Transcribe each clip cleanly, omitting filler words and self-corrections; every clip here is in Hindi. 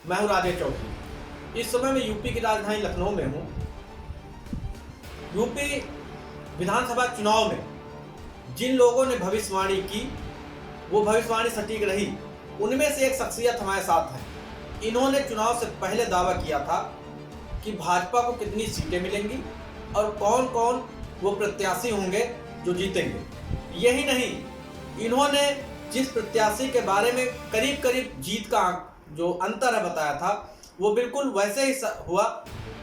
मैं हूं राजेश चौधरी। इस समय मैं यूपी की राजधानी लखनऊ में हूं। यूपी विधानसभा चुनाव में जिन लोगों ने भविष्यवाणी की वो भविष्यवाणी सटीक रही। उनमें से एक शख्सियत हमारे साथ है। इन्होंने चुनाव से पहले दावा किया था कि भाजपा को कितनी सीटें मिलेंगी और कौन कौन वो प्रत्याशी होंगे जो जीतेंगे। यही नहीं, इन्होंने जिस प्रत्याशी के बारे में करीब करीब जीत का जो अंतर है बताया था, वो बिल्कुल वैसे ही हुआ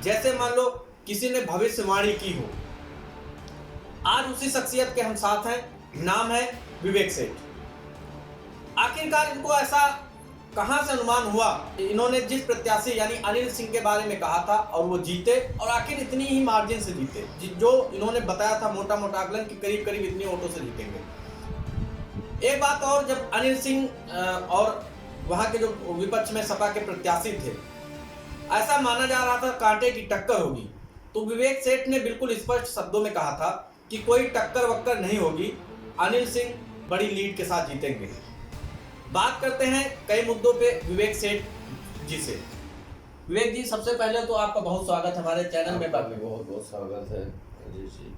जैसे मान लो किसी ने भविष्यवाणी की हो। आज उसी शख्सियत के हम साथ हैं। नाम है विवेक सेठ। आखिरकार इनको ऐसा कहां से अनुमान हुआ? इन्होंने जिस प्रत्याशी यानी अनिल सिंह के बारे में कहा था और वो जीते, और आखिर इतनी ही मार्जिन से जीते जो इन्होंने बताया था मोटा मोटा आकलन कि करीब करीब इतनी वोटों से जीतेंगे। एक बात और, जब अनिल सिंह और वहां के जो विपक्ष में सपा के प्रत्याशी थे, ऐसा माना जा रहा था कांटे की टक्कर होगी, तो विवेक सेठ ने बिल्कुल स्पष्ट शब्दों में कहा था कि कोई टक्कर वक्कर नहीं होगी, अनिल सिंह बड़ी लीड के साथ जीतेंगे। बात करते हैं कई मुद्दों पे विवेक सेठ जी से। विवेक जी, सबसे पहले तो आपका बहुत स्वागत हमारे चैनल में। बहुत बहुत स्वागत है अजय जी।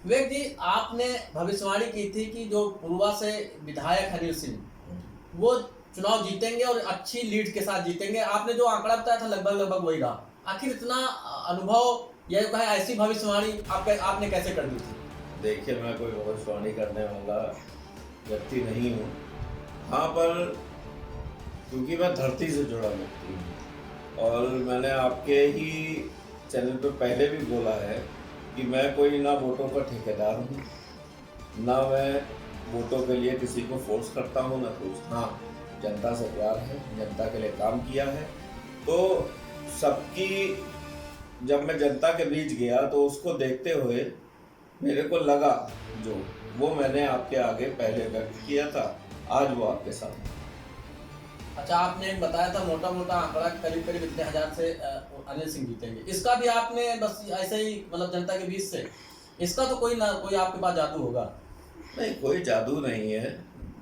विवेक जी, आपने भविष्यवाणी की थी कि जो पूर्वा से विधायक अनिल सिंह वो चुनाव जीतेंगे और अच्छी लीड के साथ जीतेंगे। आपने जो आंकड़ा बताया था लगभग वही रहा। आखिर इतना अनुभव या ऐसी भविष्यवाणी आपने कैसे कर दी थी? देखिए, मैं कोई भविष्यवाणी करने वाला व्यक्ति नहीं हूँ। हाँ, पर क्योंकि मैं धरती से जुड़ा व्यक्ति हूँ और मैंने आपके ही चैनल पर पहले भी बोला है कि मैं कोई ना वोटों का ठेकेदार हूँ, ना मैं वोटों के लिए किसी को फोर्स करता हूँ, ना कुछ। हाँ, जनता से प्यार है, जनता के लिए काम किया है। तो सबकी जब मैं जनता के बीच गया तो उसको देखते हुए मेरे को लगा जो वो मैंने आपके आगे पहले व्यक्त किया था, आज वो आपके साथ। अच्छा, आपने बताया था मोटा मोटा आंकड़ा करीब करीब इतने हजार से अनिल सिंह जीतेंगे। इसका भी आपने बस ऐसे ही मतलब जनता के बीच से, इसका तो कोई आपके पास जादू होगा? नहीं, कोई जादू नहीं है।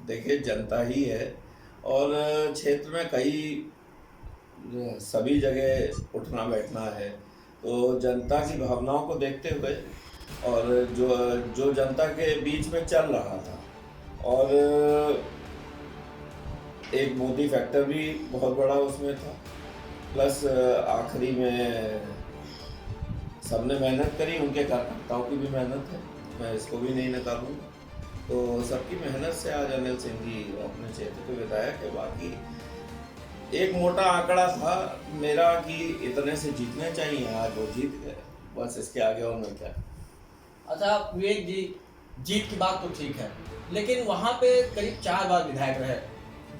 देखिए, जनता ही है और क्षेत्र में कई सभी जगह उठना बैठना है, तो जनता की भावनाओं को देखते हुए और जो जनता के बीच में चल रहा था, और एक मोदी फैक्टर भी बहुत बड़ा उसमें था, प्लस आखिरी में सबने मेहनत करी, उनके कार्यकर्ताओं की भी मेहनत है, मैं इसको भी नहीं नकारूंगा। तो सबकी मेहनत से आज अनिल सिंह जी अपने क्षेत्र के विधायक है। बाकी एक मोटा आंकड़ा था मेरा कि इतने से जीतने चाहिए, आज वो जीत गए, बस इसके आगे और मैं क्या। अच्छा विवेक जी, जीत की बात तो ठीक है, लेकिन वहां पे करीब 4 बार विधायक रहे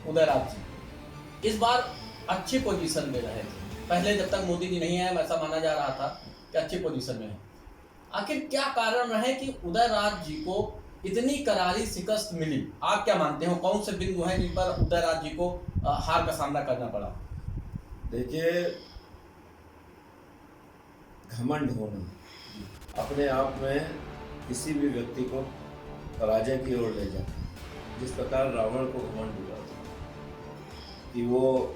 उदयराज जी। इस बार अच्छी पोजीशन में रहे थे। पहले जब तक मोदी जी नहीं आए, ऐसा माना जा रहा था कि अच्छी पोजीशन में है। आखिर क्या कारण रहे कि उदयराज जी को इतनी करारी शिकस्त मिली? आप क्या मानते हो, कौन से बिंदु हैं जिन पर उदयराज जी को हार का सामना करना पड़ा? देखिए, घमंड होना अपने आप में किसी भी व्यक्ति को पराजय की ओर ले जाता है। जिस प्रकार रावण को घमंड हुआ था कि वो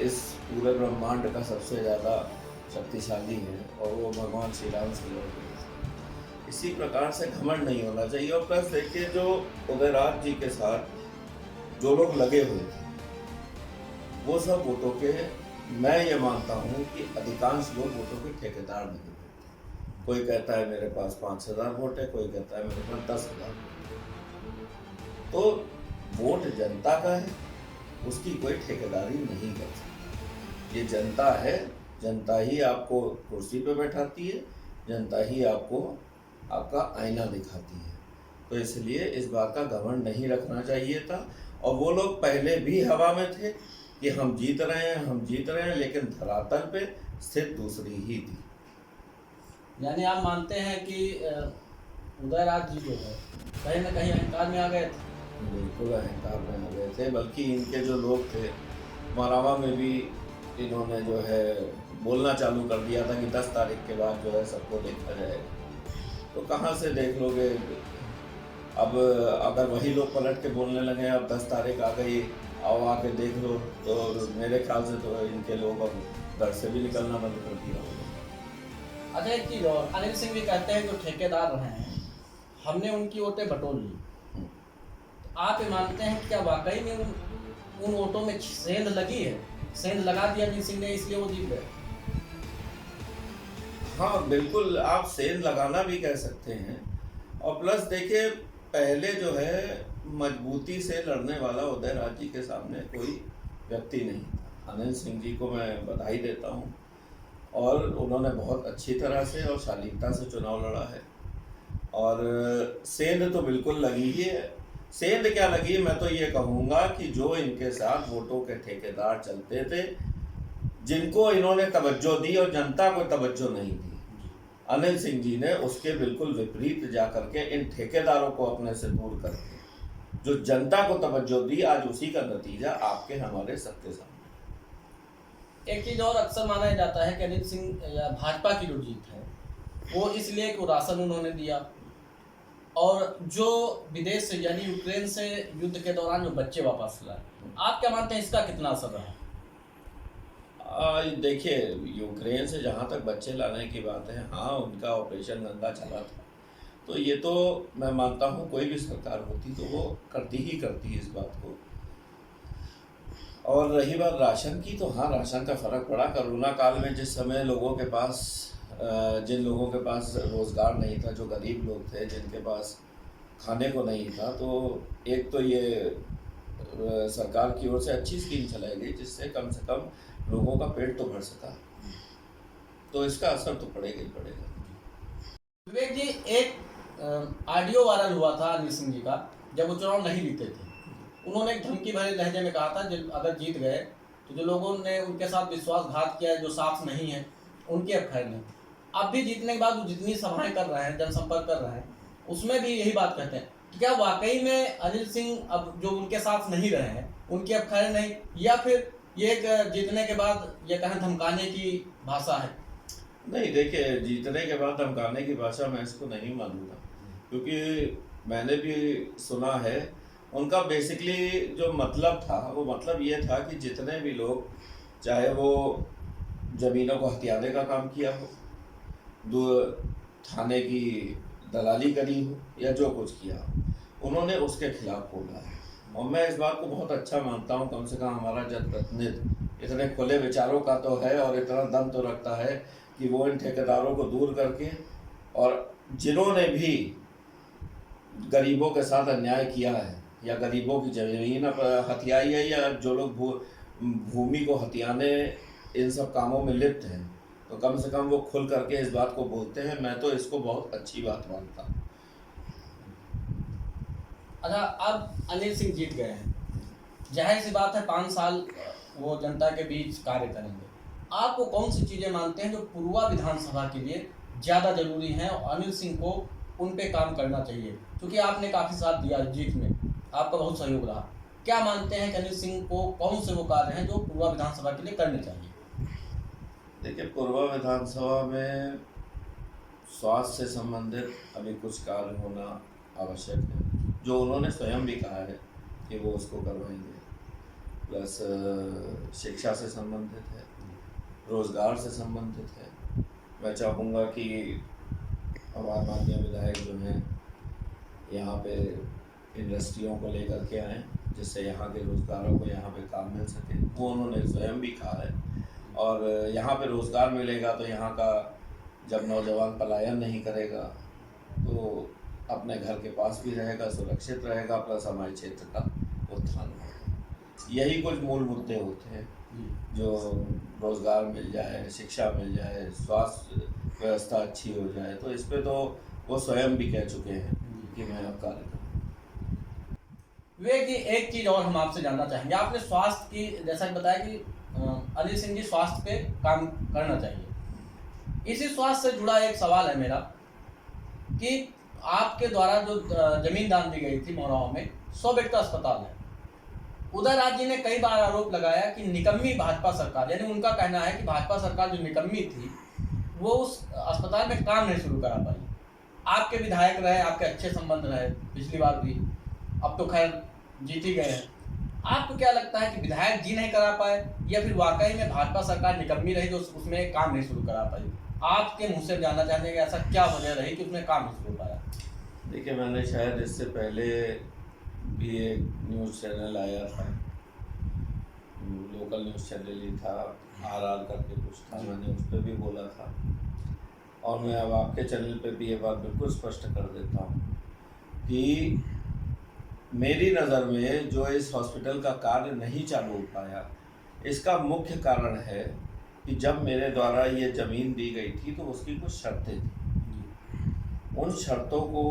इस पूरे ब्रह्मांड का सबसे ज़्यादा शक्तिशाली है और वो भगवान श्री राम से लड़ गए, इसी प्रकार से घमंड नहीं होना चाहिए। और प्लस देखिए, जो उदयराज जी के साथ जो लोग लगे हुए थे वो सब वोटों के, मैं ये मानता हूँ कि अधिकांश लोग वोटों के ठेकेदार नहीं थे। कोई कहता है मेरे पास 5,000 वोट है, कोई कहता है मेरे पास 10,000। तो वोट जनता का है, उसकी कोई ठेकेदारी नहीं कर सकती। ये जनता है, जनता ही आपको कुर्सी पे बैठाती है, जनता ही आपको आपका आईना दिखाती है। तो इसलिए इस बात का घमंड नहीं रखना चाहिए था। और वो लोग पहले भी हवा में थे कि हम जीत रहे हैं, लेकिन धरातल पे स्थिति दूसरी ही थी। यानी आप मानते हैं कि उदयराज जी जो है कहीं ना कहीं अहंकार में आ गए थे? बिल्कुल अहंकार में आ गए थे। बल्कि इनके जो लोग थे, मारावा में भी इन्होंने जो है बोलना चालू कर दिया था कि 10 तारीख के बाद जो है सबको देखा जाएगा। तो कहाँ से देख लोगे? अब अगर वही लोग पलट के बोलने लगे अब 10 तारीख आ गई आओ आके देख लो, तो मेरे ख्याल से तो इनके लोग अब घर से भी निकलना बंद कर दिया होगा। अच्छा एक चीज और, अनिल सिंह भी कहते हैं जो ठेकेदार रहे हैं हमने उनकी वोटें बटोर ली। आप ये मानते हैं कि क्या वाकई में उन वोटों में सेंध लगी है? सेंध लगा दिया अनिल सिंह ने इसलिए वो जीत गए? हाँ बिल्कुल, आप सेंध लगाना भी कह सकते हैं। और प्लस देखिए, पहले जो है मजबूती से लड़ने वाला उदयराज जी के सामने कोई व्यक्ति नहीं था। अनिल सिंह जी को मैं बधाई देता हूँ, और उन्होंने बहुत अच्छी तरह से और शालीनता से चुनाव लड़ा है। और सेंध तो बिल्कुल लगी ही है। सेंध क्या लगी, मैं तो ये कहूँगा कि जो इनके साथ वोटों के ठेकेदार चलते थे, जिनको इन्होंने तवज्जो दी और जनता को तवज्जो नहीं दी, अनिल सिंह जी ने उसके बिल्कुल विपरीत जा करके इन ठेकेदारों को अपने से दूर करके जो जनता को तवज्जो दी, आज उसी का नतीजा आपके हमारे सबके सामने। एक चीज और अक्सर माना जाता है कि अनिल सिंह या भाजपा की जो जीत है वो इसलिए कि राशन उन्होंने दिया, और जो विदेश से यानी यूक्रेन से युद्ध के दौरान जो बच्चे वापस लाए, आप क्या मानते हैं इसका कितना असर रहा? देखिए, यूक्रेन से जहाँ तक बच्चे लाने की बात है, हाँ उनका ऑपरेशन गंगा चला था, तो ये तो मैं मानता हूँ कोई भी सरकार होती तो वो करती ही करती इस बात को। और रही बात राशन की, तो हाँ राशन का फ़र्क पड़ा। कोरोना काल में जिस समय लोगों के पास जिन लोगों के पास रोज़गार नहीं था, जो गरीब लोग थे जिनके पास खाने को नहीं था, तो एक तो ये सरकार की ओर से अच्छी स्कीम चलाई गई जिससे कम से कम लोगों का पेट तो भर सका, तो इसका असर तो पड़ेगा ही पड़ेगा। विवेक जी, एक ऑडियो वायरल हुआ था अनिल सिंह जी का जब वो चुनाव नहीं जीते थे। उन्होंने एक धमकी भरे लहजे में कहा था अगर जीत गए तो जो लोगों ने उनके साथ विश्वासघात किया है, जो साफ नहीं है, उनकी अब खैर नहीं। अब भी जीतने के बाद वो जितनी सभाएं कर रहे हैं, जनसंपर्क कर रहे हैं, उसमें भी यही बात कहते हैं कि क्या वाकई में अनिल सिंह अब जो उनके साथ नहीं रहे हैं उनकी अब खैर नहीं, या फिर ये एक जीतने के बाद ये कहें धमकाने की भाषा है? नहीं देखिए, जीतने के बाद धमकाने की भाषा मैं इसको नहीं मानूंगा, क्योंकि मैंने भी सुना है उनका बेसिकली जो मतलब था, वो मतलब ये था कि जितने भी लोग, चाहे वो ज़मीनों को हथियाने का काम किया हो, थाने की दलाली करी हो, या जो कुछ किया हो, उन्होंने उसके खिलाफ बोला है। और मैं इस बात को बहुत अच्छा मानता हूँ, कम से कम हमारा जनप्रतिनिधि इतने खुले विचारों का तो है और इतना दम तो रखता है कि वो इन ठेकेदारों को दूर करके, और जिन्होंने भी गरीबों के साथ अन्याय किया है या गरीबों की ज़मीन हथियाई है, या जो लोग भूमि को हथियाने इन सब कामों में लिप्त हैं, तो कम से कम वो खुल करके इस बात को बोलते हैं। मैं तो इसको बहुत अच्छी बात मानता हूँ। अच्छा, अब अनिल सिंह जीत गए हैं, जाहिर सी बात है 5 साल वो जनता के बीच कार्य करेंगे। आपको कौन सी चीज़ें मानते हैं जो पूर्वा विधानसभा के लिए ज़्यादा जरूरी हैं और अनिल सिंह को उन पे काम करना चाहिए? क्योंकि आपने काफ़ी साथ दिया जीत में, आपका बहुत सहयोग रहा। क्या मानते हैं कि अनिल सिंह को कौन से वो कार्य हैं जो पूर्वा विधानसभा के लिए करने चाहिए? देखिए, पूर्वा विधानसभा में स्वास्थ्य से संबंधित अभी कुछ कार्य होना आवश्यक है, जो उन्होंने स्वयं भी कहा है कि वो उसको करवाएंगे। प्लस शिक्षा से संबंधित है, रोज़गार से संबंधित है। मैं चाहूँगा कि हमारे माननीय विधायक जो हैं यहाँ पे इंडस्ट्रियों को लेकर के आएँ, जिससे यहाँ के रोज़गारों को यहाँ पे काम मिल सके। वो उन्होंने स्वयं भी कहा है, और यहाँ पे रोज़गार मिलेगा तो यहाँ का जब नौजवान पलायन नहीं करेगा तो अपने घर के पास भी रहेगा, सुरक्षित रहेगा, प्लस हमारे क्षेत्र का उत्थान होगा। यही कुछ मूल मुद्दे होते हैं, जो रोज़गार मिल जाए, शिक्षा मिल जाए, स्वास्थ्य व्यवस्था अच्छी हो जाए, तो इस पे तो वो स्वयं भी कह चुके हैं कि मैं अब कार्य करूँ। विवेक जी, एक चीज़ और हम आपसे जानना चाहेंगे। आपने स्वास्थ्य की जैसा कि बताया कि अनिल सिंह जी स्वास्थ्य पे काम करना चाहिए। इसी स्वास्थ्य से जुड़ा एक सवाल है मेरा कि आपके द्वारा जो जमीन दान दी गई थी मोराव में, 100 बेड का अस्पताल है। उदयराज जी ने कई बार आरोप लगाया कि निकम्मी भाजपा सरकार, यानी उनका कहना है कि भाजपा सरकार जो निकम्मी थी वो उस अस्पताल में काम नहीं शुरू करा पाई। आपके विधायक रहे, आपके अच्छे संबंध रहे पिछली बार भी, अब तो खैर जीत ही गए हैं, आपको क्या लगता है कि विधायक जी नहीं करा पाए या फिर वाकई में भाजपा सरकार निकम्मी रही जो उसमें काम नहीं शुरू करा पाई? आपके मुंह से जानना चाहते हैं कि ऐसा क्या वजह रही कि उसमें काम नहीं शुरू हो पाया? देखिए, मैंने शायद इससे पहले भी एक न्यूज़ चैनल आया था, लोकल न्यूज़ चैनल ही था, RR करके कुछ था, मैंने उस पर भी बोला था और मैं अब आपके चैनल पे भी ये बात बिल्कुल स्पष्ट कर देता हूँ कि मेरी नज़र में जो इस हॉस्पिटल का कार्य नहीं चालू हो पाया, इसका मुख्य कारण है कि जब मेरे द्वारा ये ज़मीन दी गई थी तो उसकी कुछ शर्तें थी। उन शर्तों को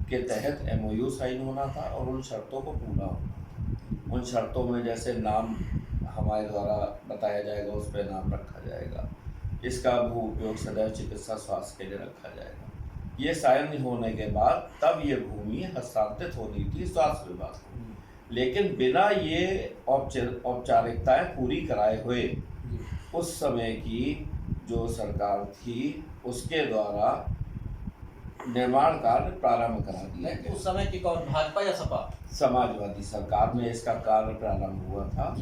के तहत MOU साइन होना था और उन शर्तों को पूरा होना था। उन शर्तों में जैसे नाम हमारे द्वारा बताया जाएगा, उस पर नाम रखा जाएगा, इसका भू उपयोग सदैव चिकित्सा स्वास्थ्य के लिए रखा जाएगा। ये साइन होने के बाद तब ये भूमि हस्तांतरित होनी थी स्वास्थ्य विभाग को, लेकिन बिना ये औपचारिकताएं पूरी कराए हुए उस समय की जो सरकार थी उसके द्वारा निर्माण कार्य प्रारंभ करा दिया गया। उस समय की कौन, भाजपा या सपा? समाजवादी सरकार में इसका कार्य प्रारंभ हुआ था,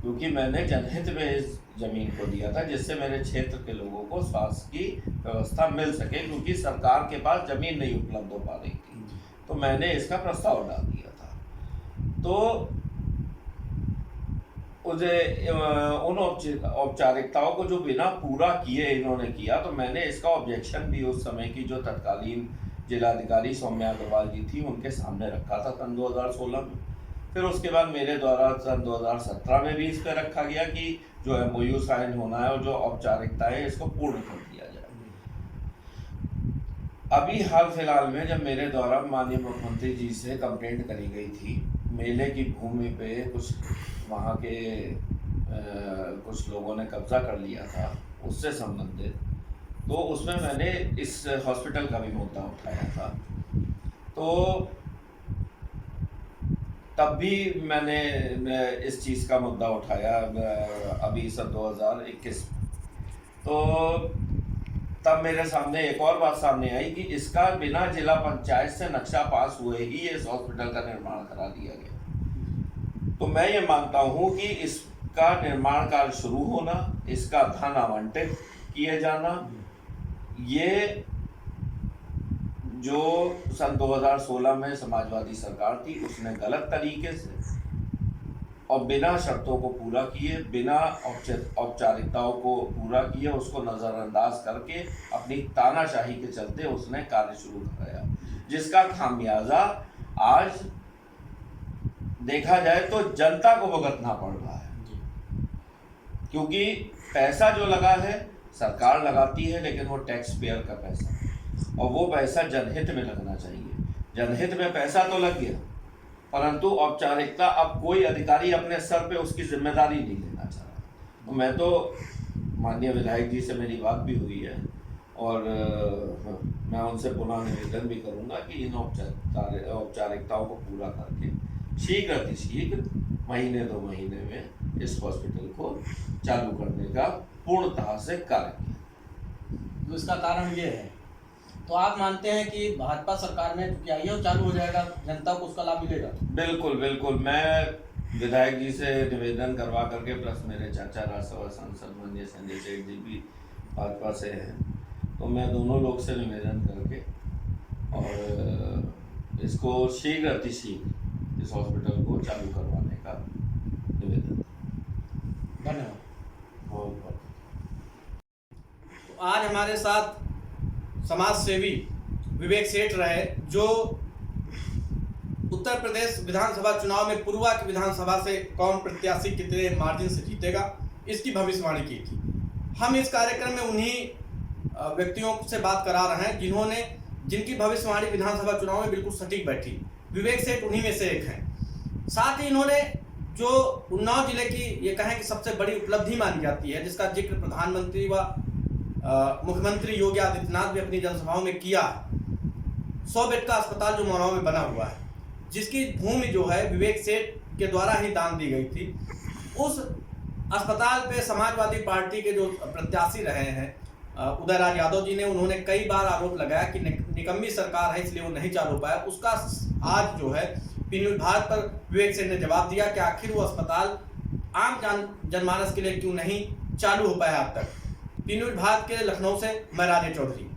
क्योंकि मैंने जनहित में इस जमीन को दिया था जिससे मेरे क्षेत्र के लोगों को स्वास्थ्य की व्यवस्था मिल सके, क्योंकि सरकार के पास जमीन नहीं उपलब्ध हो पा रही थी, तो मैंने इसका प्रस्ताव डाल दिया था। तो उन औपचारिकताओं को जो बिना पूरा किए इन्होंने किया, तो मैंने इसका ऑब्जेक्शन भी उस समय की जो तत्कालीन जिलाधिकारी सौम्या अग्रवाल जी थी उनके सामने रखा था सन 2016 में। फिर उसके बाद मेरे द्वारा सन 2017 में भी इस पर रखा गया कि जो MOU साइन होना है और जो औपचारिकताएं इसको पूर्ण कर दिया जाए। अभी हाल फिलहाल में जब मेरे द्वारा माननीय मुख्यमंत्री जी से कंप्लेंट करी गई थी, मेले की भूमि पे कुछ वहाँ के कुछ लोगों ने कब्जा कर लिया था उससे संबंधित, तो उसमें मैंने इस हॉस्पिटल का भी मुद्दा उठाया था। तो तब भी मैंने इस चीज़ का मुद्दा उठाया अभी सन 2021। तो तब मेरे सामने एक और बात सामने आई कि इसका बिना जिला पंचायत से नक्शा पास हुए ही इस हॉस्पिटल का निर्माण करा दिया गया। तो मैं ये मानता हूँ कि इसका निर्माण कार्य शुरू होना, इसका धन आवंटित किए जाना, ये जो सन 2016 में समाजवादी सरकार थी उसने गलत तरीके से और बिना शर्तों को पूरा किए, बिना औपचारिकताओं को पूरा किए, उसको नज़रअंदाज करके अपनी तानाशाही के चलते उसने कार्य शुरू कराया, जिसका खामियाजा आज देखा जाए तो जनता को भुगतना पड़ रहा है। क्योंकि पैसा जो लगा है सरकार लगाती है, लेकिन वो टैक्स पेयर का पैसा है और वो पैसा जनहित में लगना चाहिए। जनहित में पैसा तो लग गया, परंतु औपचारिकता अब कोई अधिकारी अपने सर पे उसकी जिम्मेदारी नहीं लेना चाह रहा। तो मैं तो माननीय विधायक जी से मेरी बात भी हुई है और मैं उनसे पुनः निवेदन भी करूंगा कि इन औपचारिकताओं को पूरा करके शीघ्र महीने 2 महीने में इस हॉस्पिटल को चालू करने का पूर्णतः से कार्य किया। तो इसका कारण ये है, तो आप मानते हैं कि भाजपा सरकार में क्या ये चालू हो जाएगा, जनता को उसका लाभ मिलेगा? बिल्कुल बिल्कुल। मैं विधायक जी से निवेदन करवा करके, प्लस मेरे चाचा राज्यसभा सांसद माननीय संजय सेठ जी भी भाजपा से हैं, तो मैं दोनों लोग से निवेदन करके और इसको अतिशीघ्र इस हॉस्पिटल को चालू करवाने का निवेदन। धन्यवाद। बहुत बहुत। तो आज हमारे साथ समाज सेवी विवेक सेठ रहे, जो उत्तर प्रदेश विधानसभा चुनाव में पुरुआ की विधानसभा से कौन प्रत्याशी कितने मार्जिन से जीतेगा इसकी भविष्यवाणी की थी। हम इस कार्यक्रम में उन्हीं व्यक्तियों से बात करा रहे हैं जिनकी भविष्यवाणी विधानसभा चुनाव में बिल्कुल सटीक बैठी। विवेक सेठ उन्हीं में से एक हैं। साथ ही इन्होंने जो उन्नाव जिले की ये कहें कि सबसे बड़ी उपलब्धि मानी जाती है, जिसका जिक्र प्रधानमंत्री व मुख्यमंत्री योगी आदित्यनाथ भी अपनी जनसभाओं में किया, 100 बेड का अस्पताल जो मौलाव में बना हुआ है, जिसकी भूमि जो है विवेक सेठ के द्वारा ही दान दी गई थी। उस अस्पताल पे समाजवादी पार्टी के जो प्रत्याशी रहे हैं उदयराज यादव जी ने, उन्होंने कई बार आरोप लगाया कि निकम्मी सरकार है इसलिए वो नहीं चालू पाया। उसका आज जो है पीयूष भारत पर विवेक सिंह ने जवाब दिया कि आखिर वो अस्पताल आम जनमानस के लिए क्यों नहीं चालू हो पाया अब तक। पीयूष भारत के लिए लखनऊ से मैं राजेश चौधरी।